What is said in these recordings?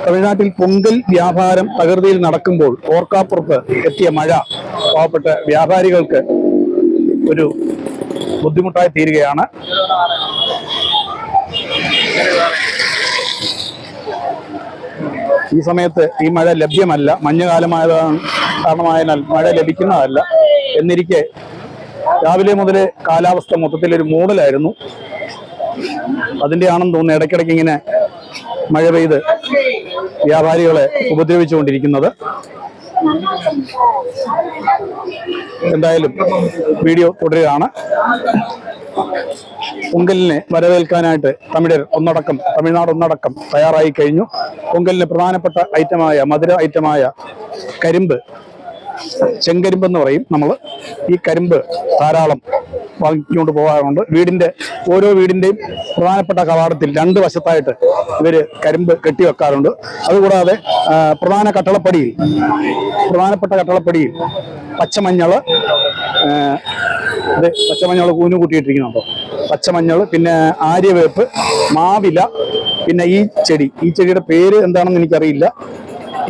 തമിഴ്നാട്ടിൽ പൊങ്കൽ വ്യാപാരം തകൃതിയിൽ നടക്കുമ്പോൾ ഓർക്കാപ്പുറത്ത് എത്തിയ മഴ പാവപ്പെട്ട വ്യാപാരികൾക്ക് ഒരു ബുദ്ധിമുട്ടായി തീരുകയാണ്. ഈ സമയത്ത് ഈ മഴ ലഭ്യമല്ല. മഞ്ഞുകാലമായതാണ് കാരണമായതിനാൽ മഴ ലഭിക്കുന്നതല്ല. എന്നിരിക്കെ രാവിലെ മുതലേ കാലാവസ്ഥ മൊത്തത്തിലൊരു മൂടലായിരുന്നു. അതിൻ്റെ ആണെന്ന് തോന്നുന്നു ഇടയ്ക്കിടയ്ക്ക് ഇങ്ങനെ മഴ പെയ്ത് വ്യാപാരികളെ ഉപദ്രവിച്ചുകൊണ്ടിരിക്കുന്നത്. എന്തായാലും വീഡിയോ തുടരുകയാണ്. പൊങ്കലിനെ വരവേൽക്കാനായിട്ട് തമിഴ്നാട് ഒന്നടക്കം തയ്യാറായി കഴിഞ്ഞു. പൊങ്കലിന് പ്രധാനപ്പെട്ട ഐറ്റമായ മധുര ഐറ്റമായ കരിമ്പ്, ചെങ്കരിമ്പ് എന്ന് പറയും നമ്മൾ. ഈ കരിമ്പ് ധാരാളം വാങ്ങിക്കൊണ്ട് പോകാറുണ്ട്. ഓരോ വീടിന്റെയും പ്രധാനപ്പെട്ട കവാടത്തിൽ 2 വശത്തായിട്ട് ഇവര് കരിമ്പ് കെട്ടിവെക്കാറുണ്ട്. അതുകൂടാതെ പ്രധാനപ്പെട്ട കട്ടളപ്പടിയിൽ പച്ചമഞ്ഞള് കൂന് കൂട്ടിയിട്ടിരിക്കുന്നുണ്ടോ, പച്ചമഞ്ഞൾ, പിന്നെ ആര്യവേപ്പ്, മാവില, പിന്നെ ഈ ചെടിയുടെ പേര് എന്താണെന്ന് എനിക്കറിയില്ല.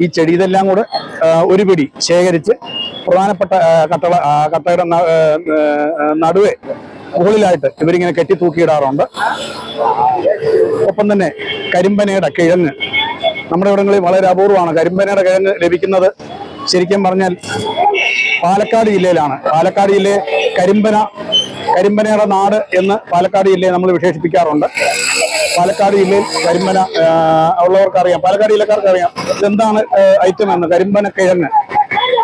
ഈ ചെടി ഇതെല്ലാം കൂടെ ഒരു പിടി ശേഖരിച്ച് പ്രധാനപ്പെട്ട കട്ടയുടെ നടുവെ മുകളിലായിട്ട് ഇവരിങ്ങനെ കെട്ടി തൂക്കിയിടാറുണ്ട്. ഒപ്പം തന്നെ കരിമ്പനയുടെ കിഴങ്ങ് നമ്മുടെ ഇവിടങ്ങളിൽ വളരെ അപൂർവമാണ്. കരിമ്പനയുടെ കിഴങ്ങ് ലഭിക്കുന്നത് ശരിക്കും പറഞ്ഞാൽ പാലക്കാട് ജില്ലയിലാണ്. പാലക്കാട് ജില്ലയെ കരിമ്പനയുടെ നാട് എന്ന് പാലക്കാട് ജില്ലയെ നമ്മൾ വിശേഷിപ്പിക്കാറുണ്ട്. പാലക്കാട് ജില്ലയിൽ കരിമ്പന ഉള്ളവർക്കറിയാം, പാലക്കാട് ജില്ലക്കാർക്ക് അറിയാം ഇതെന്താണ് ഐറ്റം എന്ന്. കരിമ്പന കിഴങ്ങ്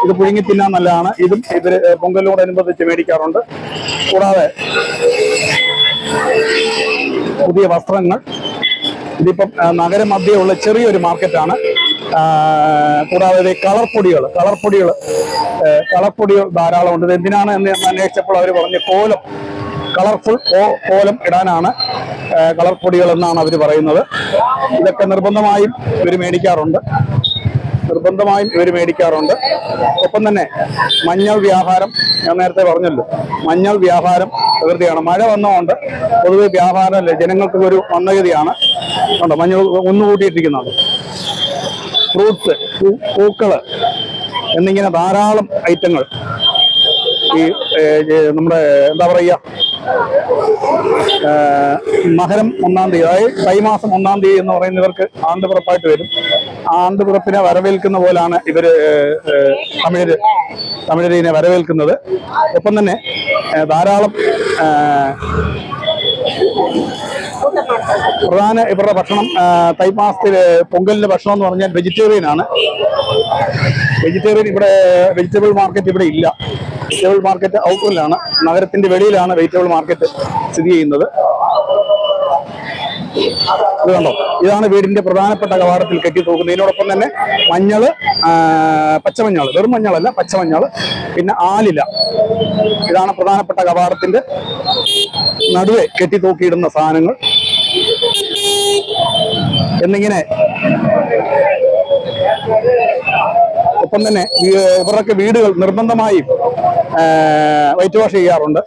ഇത് പുഴുങ്ങി തിന്നാൻ നല്ലതാണ്. ഇതും ഇവര് പൊങ്കലിനോടനുബന്ധിച്ച് മേടിക്കാറുണ്ട്. കൂടാതെ പുതിയ വസ്ത്രങ്ങൾ, ഇതിപ്പം നഗരമധ്യയുള്ള ചെറിയൊരു മാർക്കറ്റാണ്. കൂടാതെ കളർപ്പൊടികൾ ധാരാളം ഉണ്ട്. ഇത് എന്തിനാണ് എന്ന് അന്വേഷിച്ചപ്പോൾ അവർ പറഞ്ഞു കളർഫുൾ കോലം ഇടാനാണ് കളർപ്പൊടികൾ എന്നാണ് അവർ പറയുന്നത്. ഇതൊക്കെ നിർബന്ധമായും ഇവർ മേടിക്കാറുണ്ട്. ഒപ്പം തന്നെ മഞ്ഞൾ വ്യാപാരം, ഞാൻ നേരത്തെ പറഞ്ഞല്ലോ, മഞ്ഞൾ വ്യാപാരം പ്രകൃതിയാണ്. മഴ വന്നതുകൊണ്ട് പൊതുവെ വ്യാപാരമല്ല, ജനങ്ങൾക്ക് ഒരു മന്ദഗതിയാണ്. മഞ്ഞൾ ഒന്നുകൂട്ടിയിട്ടിരിക്കുന്നുണ്ട്. ഫ്രൂട്ട്സ്, പൂക്കള് എന്നിങ്ങനെ ധാരാളം ഐറ്റങ്ങൾ ഈ നമ്മുടെ എന്താ പറയുക, മകരം 1-ാം തീയതി, അതായത് തൈമാസം 1-ാം തീയതി എന്ന് പറയുന്നവർക്ക് ആണ്ടുപിറപ്പായിട്ട് വരും. ആണ്ടുപിറപ്പിനെ വരവേൽക്കുന്ന പോലാണ് ഇവര് തമിഴരിനെ വരവേൽക്കുന്നത്. ഒപ്പം തന്നെ ധാരാളം പ്രധാന ഇവരുടെ ഭക്ഷണം, തൈമാസത്തില് പൊങ്കലിന്റെ ഭക്ഷണം എന്ന് പറഞ്ഞാൽ വെജിറ്റേറിയൻ ആണ്. വെജിറ്റബിൾ മാർക്കറ്റ് ഇവിടെ ഇല്ല. വെജിറ്റബിൾ മാർക്കറ്റ് ഔട്ട്ലെറ്റിലാണ്, നഗരത്തിന്റെ വെളിയിലാണ് വെജിറ്റബിൾ മാർക്കറ്റ് സ്ഥിതി ചെയ്യുന്നത്. ഇത് കണ്ടോ, ഇതാണ് വീടിന്റെ പ്രധാനപ്പെട്ട കവാടത്തിൽ കെട്ടി തൂക്കുന്നത്. ഇതിനോടൊപ്പം തന്നെ മഞ്ഞള്, പച്ചമഞ്ഞള്, വെറും മഞ്ഞളല്ല, പച്ചമഞ്ഞള്, പിന്നെ ആലില, ഇതാണ് പ്രധാനപ്പെട്ട കവാടത്തിന്റെ നടുവെ കെട്ടി തൂക്കിയിടുന്ന സാധനങ്ങൾ. എന്നിങ്ങനെ ഒപ്പം തന്നെ ഇവരുടെയൊക്കെ വീടുകൾ നിർബന്ധമായും വൈറ്റ് വാഷ് ചെയ്യാറുണ്ട്.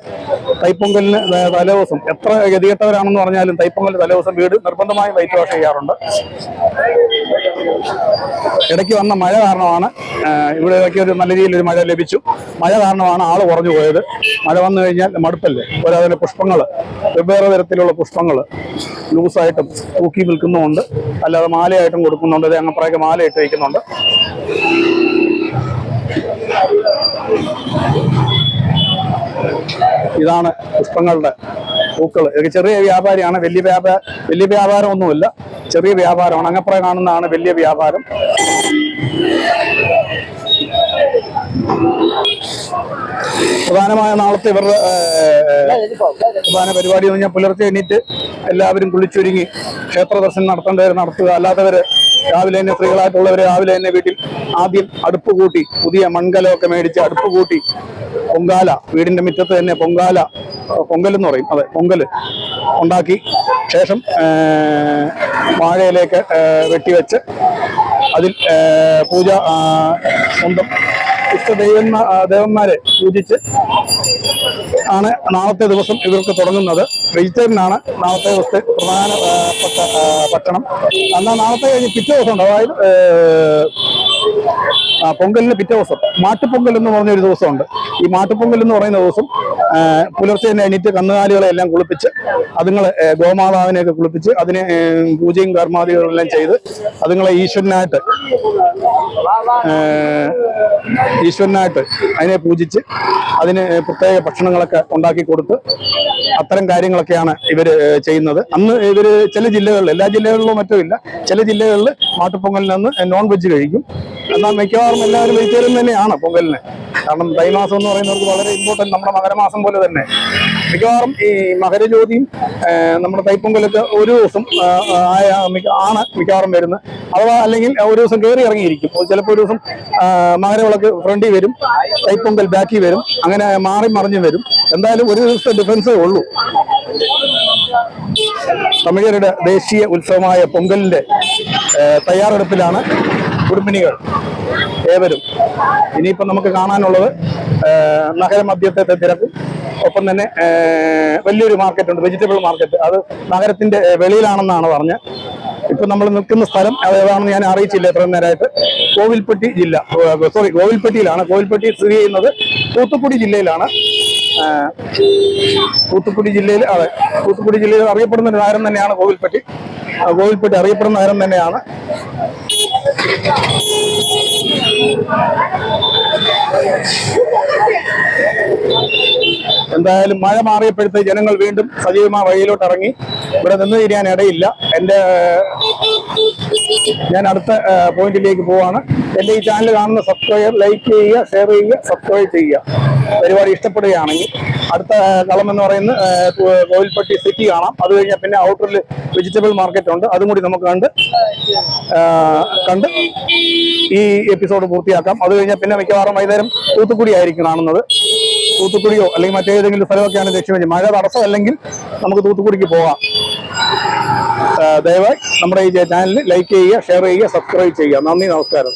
തൈപ്പൊങ്കലിന് തലേദിവസം, എത്ര ഗതികെട്ടവരാണെന്ന് പറഞ്ഞാലും തൈപ്പൊങ്കലിന് തലേദിവസം വീട് നിർബന്ധമായും വൈറ്റ് വാഷ് ചെയ്യാറുണ്ട്. ഇടയ്ക്ക് വന്ന മഴ കാരണമാണ് ഇവിടെയൊക്കെ ഒരു നല്ല രീതിയിൽ ഒരു മഴ ലഭിച്ചു. മഴ കാരണമാണ് ആള് കുറഞ്ഞു പോയത്. മഴ വന്നു കഴിഞ്ഞാൽ മടുപ്പല്ലേ. അതുപോലെ പുഷ്പങ്ങൾ, വെവ്വേറെ തരത്തിലുള്ള പുഷ്പങ്ങൾ ലൂസായിട്ടും തൂക്കി വിൽക്കുന്നുമുണ്ട്, അല്ലാതെ മാലയായിട്ടും കൊടുക്കുന്നുണ്ട്. അങ്ങപ്പുറയൊക്കെ മാല ഇട്ട് വയ്ക്കുന്നുണ്ട്. ഇതാണ് പുഷ്പങ്ങളുടെ പൂക്കൾ. ഇതൊക്കെ ചെറിയ വ്യാപാരിയാണ്, വലിയ വ്യാപാരമൊന്നുമില്ല, ചെറിയ വ്യാപാരമാണ്. അങ്ങപ്പുറ കാണുന്നതാണ് വലിയ വ്യാപാരം. പ്രധാനമായ നാളത്തെ ഇവരുടെ പ്രധാന പരിപാടി എന്ന് പറഞ്ഞാൽ പുലർച്ചെ എണീറ്റ് എല്ലാവരും കുളിച്ചൊരുങ്ങി ക്ഷേത്ര ദർശനം നടത്തേണ്ടവർ നടത്തുക, അല്ലാത്തവര് രാവിലെ തന്നെ, സ്ത്രീകളായിട്ടുള്ളവർ രാവിലെ തന്നെ വീട്ടിൽ ആദ്യം അടുപ്പ് കൂട്ടി, പുതിയ മൺകലമൊക്കെ മേടിച്ച് അടുപ്പ് കൂട്ടി പൊങ്കാല, വീടിന്റെ മുറ്റത്ത് തന്നെ പൊങ്കലെന്ന് പറയും, അതെ, പൊങ്കല് ഉണ്ടാക്കി ശേഷം വാഴയിലേക്ക് വെട്ടിവെച്ച് അതിൽ പൂജ സ്വന്തം ദേവന്മാരെ പൂജിച്ച് ആണ് നാളത്തെ ദിവസം ഇവർക്ക് തുടങ്ങുന്നത്. വെജിറ്റേറിയനാണ് നാളത്തെ ദിവസത്തെ പ്രധാനപ്പെട്ട ഭക്ഷണം. എന്നാൽ നാളത്തെ കഴിഞ്ഞ് പിറ്റേ ദിവസം ഉണ്ട്, അതായത് പൊങ്കലിന് പിറ്റേ ദിവസം മാട്ടുപൊങ്കൽ എന്ന് പറഞ്ഞൊരു ദിവസമുണ്ട്. ഈ മാട്ടുപൊങ്കൽ എന്ന് പറയുന്ന ദിവസം പുലർച്ചെ തന്നെ എണീറ്റ് കന്നുകാലികളെ എല്ലാം കുളിപ്പിച്ച് അതുങ്ങളെ ഗോമാതാവിനെയൊക്കെ കുളിപ്പിച്ച് അതിനെ പൂജയും കർമാദികളും എല്ലാം ചെയ്ത് അതുങ്ങളെ ഈശ്വരനായിട്ട് അതിനെ പൂജിച്ച് അതിന് പ്രത്യേക ഭക്ഷണങ്ങളൊക്കെ ഉണ്ടാക്കി കൊടുത്ത് അത്തരം കാര്യങ്ങളൊക്കെയാണ് ഇവർ ചെയ്യുന്നത്. അന്ന് ഇവർ ചില ജില്ലകളിൽ, എല്ലാ ജില്ലകളിലും മറ്റും ഇല്ല, ചില ജില്ലകളിൽ മാട്ടുപൊങ്കലിന് അന്ന് നോൺ വെജ് കഴിക്കും. എന്നാൽ മിക്കവാറും എല്ലാവരും വെജിറ്റേറിയൻ തന്നെയാണ് പൊങ്കലിന്. കാരണം തൈമാസം എന്ന് പറയുന്നവർക്ക് വളരെ ഇമ്പോർട്ടൻറ്റ്, നമ്മുടെ മകരമാസം പോലെ തന്നെ മിക്കവാറും ഈ മകരജ്യോതിയും നമ്മുടെ തൈപ്പൊങ്കലൊക്കെ ഒരു ദിവസം ആണ് മിക്കവാറും വരുന്നത്. അഥവാ അല്ലെങ്കിൽ ഒരു ദിവസം കയറി ഇറങ്ങിയിരിക്കും. ചിലപ്പോൾ ഒരു ദിവസം മകരവിളക്ക് ഫ്രണ്ടിൽ വരും, തൈപ്പൊങ്കൽ ബാക്കിൽ വരും, അങ്ങനെ മാറി മറിഞ്ഞും വരും. എന്തായാലും ഒരു ദിവസത്തെ ഡിഫറൻസേ ഉള്ളൂ. തമിഴരുടെ ദേശീയ ഉത്സവമായ പൊങ്കലിന്റെ തയ്യാറെടുപ്പിലാണ് കുടുംബിനികൾ ഏവരും. ഇനിയിപ്പം നമുക്ക് കാണാനുള്ളത് നഗരമധ്യത്തെ തിരക്കും, ഒപ്പം തന്നെ വലിയൊരു മാർക്കറ്റ് ഉണ്ട്, വെജിറ്റബിൾ മാർക്കറ്റ്. അത് നഗരത്തിന്റെ വെളിയിലാണെന്നാണ് പറഞ്ഞത്. ഇപ്പൊ നമ്മൾ നിൽക്കുന്ന സ്ഥലം ഏതാണെന്ന് ഞാൻ അറിയിച്ചില്ല ഇത്രയും നേരമായിട്ട്. കോവിൽപ്പെട്ടിയിലാണ്. കോവിൽപ്പെട്ടി സ്ഥിതി ചെയ്യുന്നത് തൂത്തുക്കുടി ജില്ലയിലാണ്. തൂത്തുക്കുടി ജില്ലയിൽ അറിയപ്പെടുന്ന ഒരു നഗരം തന്നെയാണ് കോവിൽപ്പെട്ടി. അറിയപ്പെടുന്ന നഗരം തന്നെയാണ്. എന്തായാലും മഴ മാറിയപ്പോഴത്തേക്ക് ജനങ്ങൾ വീണ്ടും സജീവമായ വഴിയിലോട്ട് ഇറങ്ങി. ഇവിടെ നിന്ന് തിരിയാൻ ഇടയില്ല. ഞാൻ അടുത്ത പോയിന്റിലേക്ക് പോവാണ്. എൻ്റെ ഈ ചാനൽ കാണുന്ന ലൈക്ക് ചെയ്യുക, ഷെയർ ചെയ്യുക, സബ്സ്ക്രൈബ് ചെയ്യുക. പരിപാടി ഇഷ്ടപ്പെടുകയാണെങ്കിൽ അടുത്ത കളം എന്ന് പറയുന്നത് കോവിൽപ്പെട്ടി സിറ്റി കാണാം. അത് കഴിഞ്ഞാൽ പിന്നെ ഔട്ടറിൽ വെജിറ്റബിൾ മാർക്കറ്റ് ഉണ്ട്, അതും കൂടി നമുക്ക് കണ്ട് ഈ എപ്പിസോഡ് പൂർത്തിയാക്കാം. അത് കഴിഞ്ഞാൽ പിന്നെ മിക്കവാറും വൈകുന്നേരം തൂത്തുക്കുടി ആയിരിക്കും കാണുന്നത്. തൂത്തുക്കുടിയോ അല്ലെങ്കിൽ മറ്റേതെങ്കിലും സ്ഥലമൊക്കെയാണ് ലക്ഷ്യം വെച്ച്. മഴ തടസ്സമല്ലെങ്കിൽ നമുക്ക് തൂത്തുക്കുടിക്ക് പോകാം. ദയവായി നമ്മുടെ ഈ ചാനൽ ലൈക്ക് ചെയ്യുക, ഷെയർ ചെയ്യുക, സബ്സ്ക്രൈബ് ചെയ്യുക. നന്ദി, നമസ്കാരം.